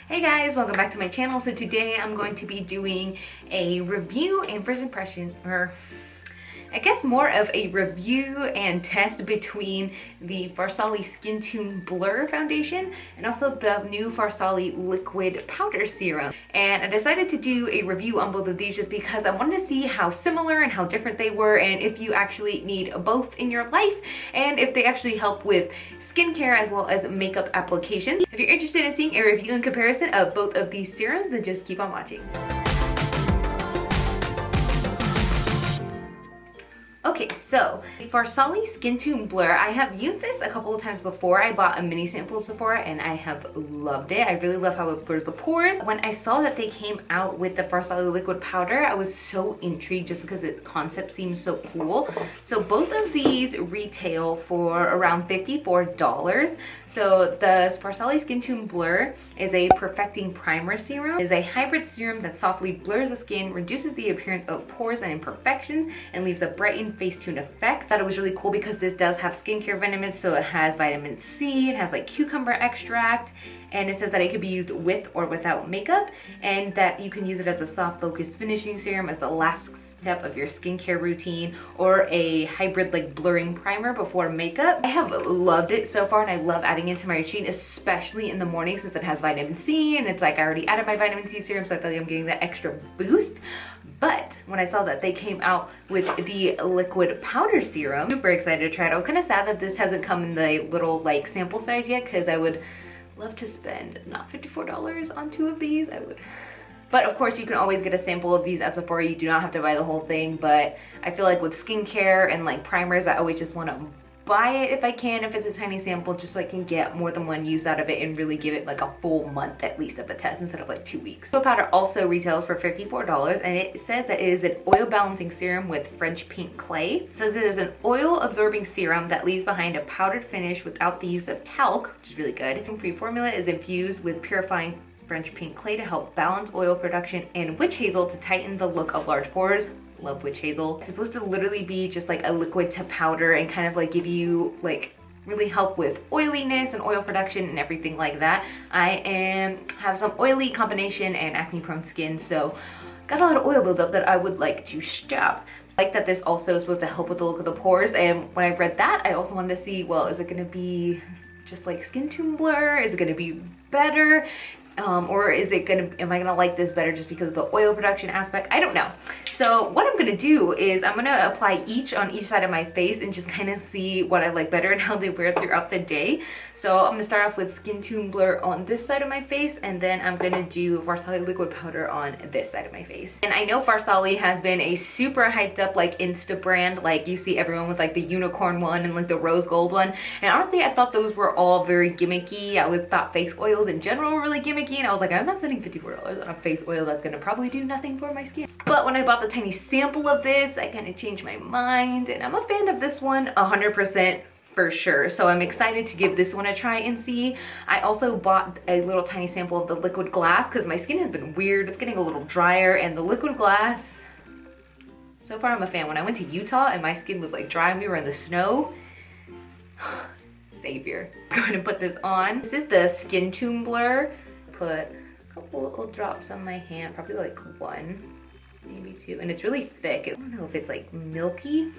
Hey guys, welcome back to my channel. So today I'm going to be doing a review and first impression, or I guess more of a review and test between the Farsali Skintune Blur Foundation and also the new Farsali Liquid Powder Serum. And I decided to do a review on both of these just because I wanted to see how similar and how different they were, and if you actually need both in your life, and if they actually help with skincare as well as makeup applications. If you're interested in seeing a review and comparison of both of these serums, then just keep on watching. Okay, so Farsali Skintune Blur, I have used this a couple of times before. I bought a mini sample of Sephora and I have loved it. I really love how it blurs the pores. When I saw that they came out with the Farsali liquid powder, I was so intrigued just because the concept seems so cool. So both of these retail for around $54. So the Farsali Skintune Blur is a perfecting primer serum. It is a hybrid serum that softly blurs the skin, reduces the appearance of pores and imperfections, and leaves a brightened Facetune effect. I thought it was really cool because this does have skincare vitamins, so it has vitamin C, it has like cucumber extract, and it says that it could be used with or without makeup, and that you can use it as a soft focused finishing serum as the last step of your skincare routine, or a hybrid like blurring primer before makeup. I have loved it so far and I love adding it to my routine, especially in the morning since it has vitamin C, and it's like I already added my vitamin C serum, so I feel like I'm getting that extra boost. But when I saw that they came out with the liquid powder serum, super excited to try it. I was kind of sad that this hasn't come in the little like sample size yet, because I would love to spend not $54 on two of these. I would. But of course you can always get a sample of these at Sephora. You do not have to buy the whole thing, but I feel like with skincare and like primers, I always just want to buy it if I can, if it's a tiny sample, just so I can get more than one use out of it and really give it like a full month at least of a test instead of like 2 weeks. Liquid powder also retails for $54, and it says that it is an oil balancing serum with French pink clay. It says it is an oil absorbing serum that leaves behind a powdered finish without the use of talc, which is really good. The free formula is infused with purifying French pink clay to help balance oil production, and witch hazel to tighten the look of large pores. Love witch hazel. It's supposed to literally be just like a liquid to powder and kind of like give you like really help with oiliness and oil production and everything like that. I have some oily combination and acne prone skin, so got a lot of oil buildup that I would like to stop. I like that this also is supposed to help with the look of the pores, and when I read that I also wanted to see, well, is it gonna be just like Skintune Blur? Is it gonna be better? Or is it am I gonna like this better just because of the oil production aspect? I don't know. So what I'm gonna do is I'm gonna apply each on each side of my face and just kind of see what I like better and how they wear throughout the day. So I'm gonna start off with Skintune Blur on this side of my face, and then I'm gonna do Farsali liquid powder on this side of my face. And I know Farsali has been a super hyped up like Insta brand, like you see everyone with like the unicorn one and like the rose gold one, and honestly I thought those were all very gimmicky. I always thought face oils in general were really gimmicky, and I was like, I'm not spending $54 on a face oil that's gonna probably do nothing for my skin. But when I bought the tiny sample of this, I kind of changed my mind, and I'm a fan of this one 100% for sure. So I'm excited to give this one a try and see. I also bought a little tiny sample of the liquid glass because my skin has been weird. It's getting a little drier, and the liquid glass, so far I'm a fan. When I went to Utah and my skin was like dry and we were in the snow, savior. Go ahead and put this on. This is the Skintune Blur. Put a couple little drops on my hand, probably like one, maybe two, and it's really thick. I don't know if it's like milky.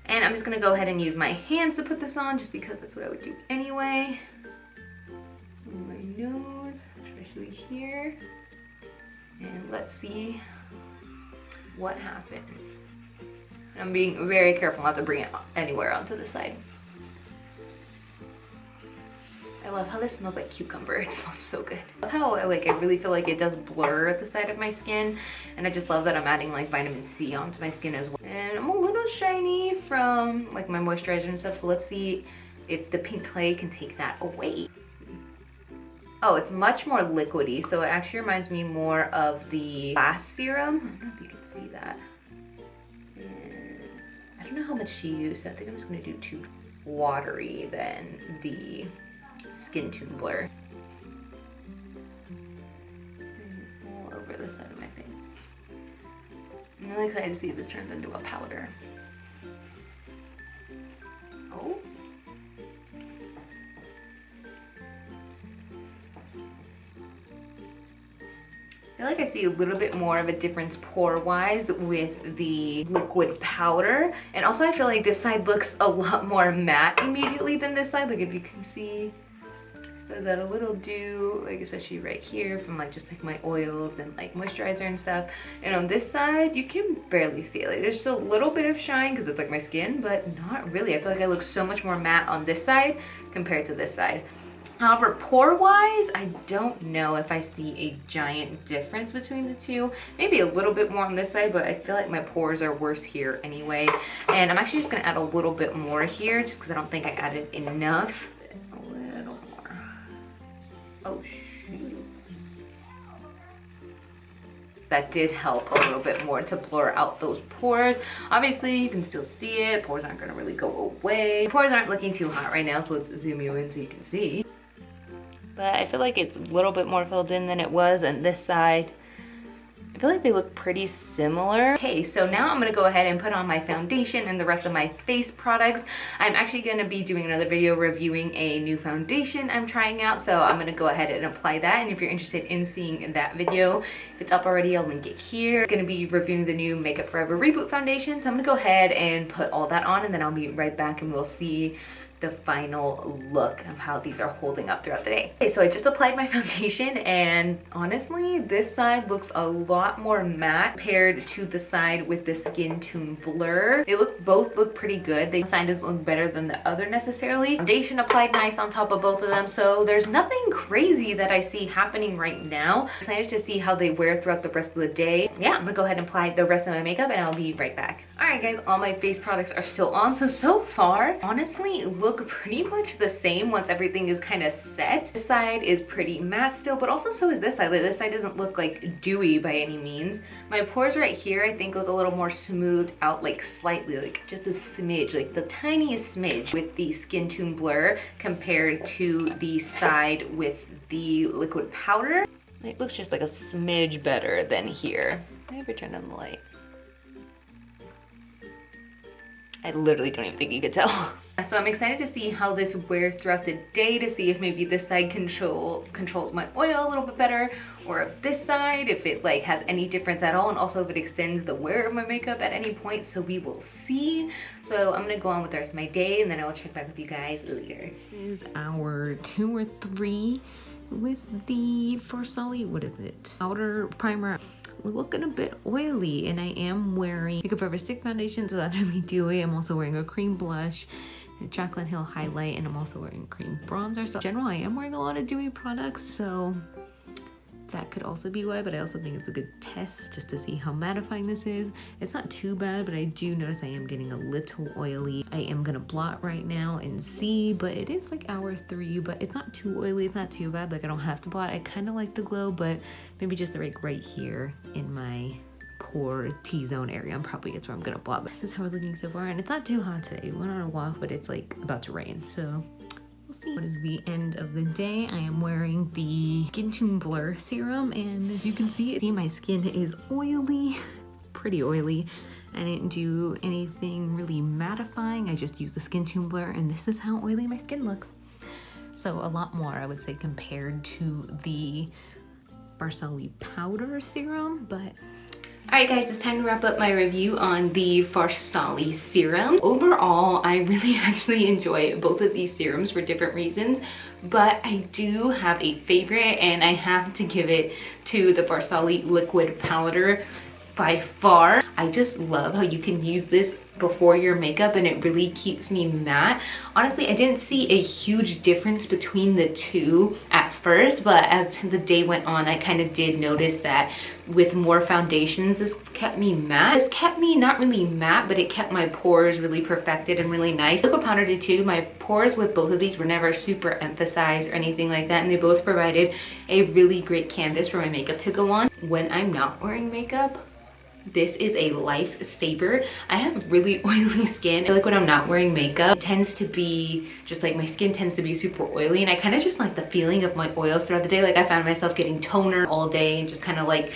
And I'm just gonna go ahead and use my hands to put this on just because that's what I would do anyway. On my nose, especially here. And let's see what happens. I'm being very careful not to bring it anywhere onto the side. I love how this smells like cucumber. It smells so good. I love how I really feel like it does blur at the side of my skin, and I just love that I'm adding like vitamin C onto my skin as well. And I'm a little shiny from like my moisturizer and stuff, so let's see if the pink clay can take that away. Oh, it's much more liquidy, so it actually reminds me more of the glass serum. I don't know if you can see that. And I don't know how much she used. I think I'm just gonna do too watery than the Skintune Blur. All over the side of my face. I'm really excited to see if this turns into a powder. Oh. feel like I see a little bit more of a difference pore-wise with the liquid powder. And also I feel like this side looks a lot more matte immediately than this side. Like if you can see, still got a little dew, like especially right here from like just like my oils and like moisturizer and stuff. And on this side, you can barely see it. Like there's just a little bit of shine because it's like my skin, but not really. I feel like I look so much more matte on this side compared to this side. However, pore-wise, I don't know if I see a giant difference between the two. Maybe a little bit more on this side, but I feel like my pores are worse here anyway. And I'm actually just gonna add a little bit more here just because I don't think I added enough. Oh shoot. That did help a little bit more to blur out those pores. Obviously, you can still see it. Pores aren't gonna really go away. Pores aren't looking too hot right now, so let's zoom you in so you can see. But I feel like it's a little bit more filled in than it was on this side. I feel like they look pretty similar. Okay, so now I'm gonna go ahead and put on my foundation and the rest of my face products. I'm actually gonna be doing another video reviewing a new foundation I'm trying out, so I'm gonna go ahead and apply that. And if you're interested in seeing that video, if it's up already, I'll link it here. I'm gonna be reviewing the new Makeup Forever Reboot foundation, so I'm gonna go ahead and put all that on, and then I'll be right back and we'll see the final look of how these are holding up throughout the day. Okay, so I just applied my foundation, and honestly, this side looks a lot more matte compared to the side with the Skintune blur. They both look pretty good. The side doesn't look better than the other necessarily. Foundation applied nice on top of both of them, so there's nothing crazy that I see happening right now. I'm excited to see how they wear throughout the rest of the day. Yeah, I'm gonna go ahead and apply the rest of my makeup and I'll be right back. All right guys, all my face products are still on. So far, honestly, look pretty much the same once everything is kind of set. This side is pretty matte still, but also so is this side. Like, this side doesn't look like dewy by any means. My pores right here, I think, look a little more smoothed out, like slightly, like just a smidge, like the tiniest smidge with the Skintune blur compared to the side with the liquid powder. It looks just like a smidge better than here. Maybe turn on the light. I literally don't even think you could tell. So I'm excited to see how this wears throughout the day, to see if maybe this side controls my oil a little bit better, or if this side, if it like has any difference at all, and also if it extends the wear of my makeup at any point. So we will see. So I'm gonna go on with the rest of my day, and then I will check back with you guys later. This is our 2 or 3 with the Farsali, what is it? Outer primer. We're looking a bit oily, and I am wearing Makeup Forever Stick Foundation, so that's really dewy. I'm also wearing a cream blush, a Jaclyn Hill highlight, and I'm also wearing cream bronzer. So in general, I am wearing a lot of dewy products, so that could also be why, but I also think it's a good test just to see how mattifying this is. It's not too bad, but I do notice I am getting a little oily. I am gonna blot right now and see, but it is like hour 3, but it's not too oily, it's not too bad. Like, I don't have to blot. I kind of like the glow, but maybe just like right here in my pore T-zone area, I'm probably that's where I'm gonna blot. But this is how we're looking so far, and it's not too hot today. We went on a walk, but it's like about to rain, so we'll see. What is the end of the day? I am wearing the Skintune Blur Serum, and as you can see, my skin is oily, pretty oily. I didn't do anything really mattifying. I just used the Skintune Blur, and this is how oily my skin looks. So a lot more, I would say, compared to the Farsali powder serum, but alright guys, it's time to wrap up my review on the Farsali serum. Overall, I really actually enjoy both of these serums for different reasons, but I do have a favorite, and I have to give it to the Farsali liquid powder by far. I just love how you can use this before your makeup and it really keeps me matte. Honestly, I didn't see a huge difference between the two at first, but as the day went on, I kind of did notice that with more foundations, this kept me matte. This kept me not really matte, but it kept my pores really perfected and really nice. Liquid powder did too. My pores with both of these were never super emphasized or anything like that, and they both provided a really great canvas for my makeup to go on. When I'm not wearing makeup, this is a lifesaver. I have really oily skin. I feel like when I'm not wearing makeup, it tends to be just like my skin tends to be super oily, and I kind of just like the feeling of my oils throughout the day. Like, I found myself getting toner all day and just kind of like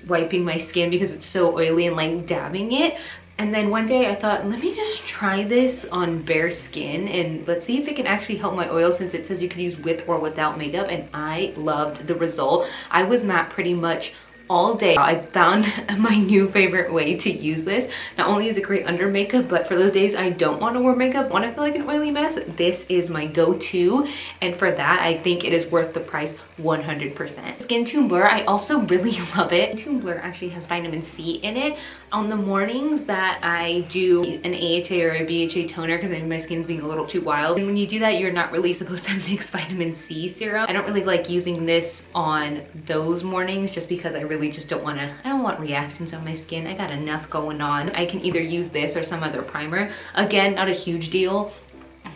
wiping my skin because it's so oily and like dabbing it. And then one day I thought, let me just try this on bare skin and let's see if it can actually help my oil, since it says you can use with or without makeup, and I loved the result. I was matte pretty much all day. I found my new favorite way to use this. Not only is it great under makeup, but for those days I don't want to wear makeup, want to feel like an oily mess, this is my go-to. And for that, I think it is worth the price 100%. Skintune Blur, I also really love it. Skintune Blur actually has vitamin C in it. On the mornings that I do an AHA or a BHA toner, because my skin's being a little too wild, and when you do that, you're not really supposed to mix vitamin C serum. I don't really like using this on those mornings just because I really just don't want to, I don't want reactions on my skin. I got enough going on. I can either use this or some other primer. Again, not a huge deal,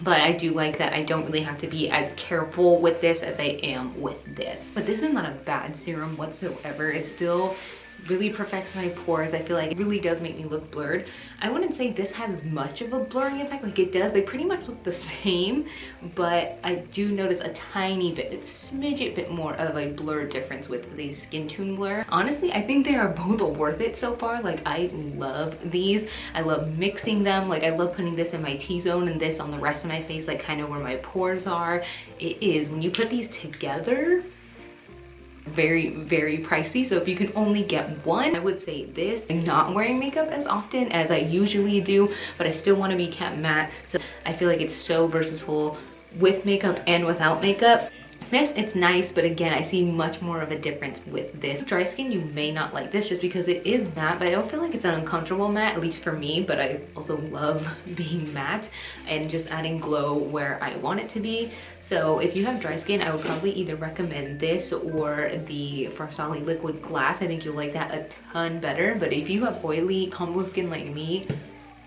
but I do like that I don't really have to be as careful with this as I am with this. But this is not a bad serum whatsoever. It still really perfects my pores. I feel like it really does make me look blurred. I wouldn't say this has much of a blurring effect. Like it does, they pretty much look the same, but I do notice a tiny bit, a smidget bit more of a blur difference with the Skintune Blur. Honestly, I think they are both worth it so far. Like I love these. I love mixing them. Like I love putting this in my T-zone and this on the rest of my face, like kind of where my pores are. It is, when you put these together, very, very pricey. So if you can only get one, I would say this. I'm not wearing makeup as often as I usually do, but I still want to be kept matte. So I feel like it's so versatile with makeup and without makeup. This, it's nice, but again, I see much more of a difference with this. Dry skin, you may not like this just because it is matte, but I don't feel like it's an uncomfortable matte, at least for me, but I also love being matte and just adding glow where I want it to be. So if you have dry skin, I would probably either recommend this or the Farsali Liquid Glass. I think you'll like that a ton better, but if you have oily combo skin like me,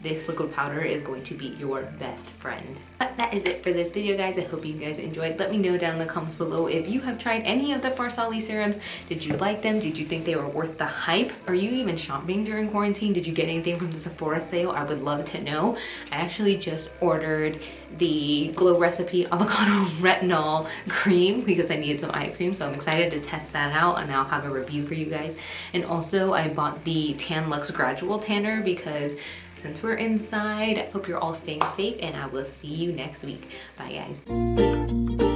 this liquid powder is going to be your best friend. But that is it for this video, guys. I hope you guys enjoyed. Let me know down in the comments below if you have tried any of the Farsali serums. Did you like them? Did you think they were worth the hype? Are you even shopping during quarantine? Did you get anything from the Sephora sale? I would love to know. I actually just ordered the Glow Recipe Avocado Retinol Cream because I needed some eye cream, so I'm excited to test that out and I'll have a review for you guys. And also I bought the Tan Luxe Gradual Tanner because since we're inside, I hope you're all staying safe and I will see you next week. Bye, guys.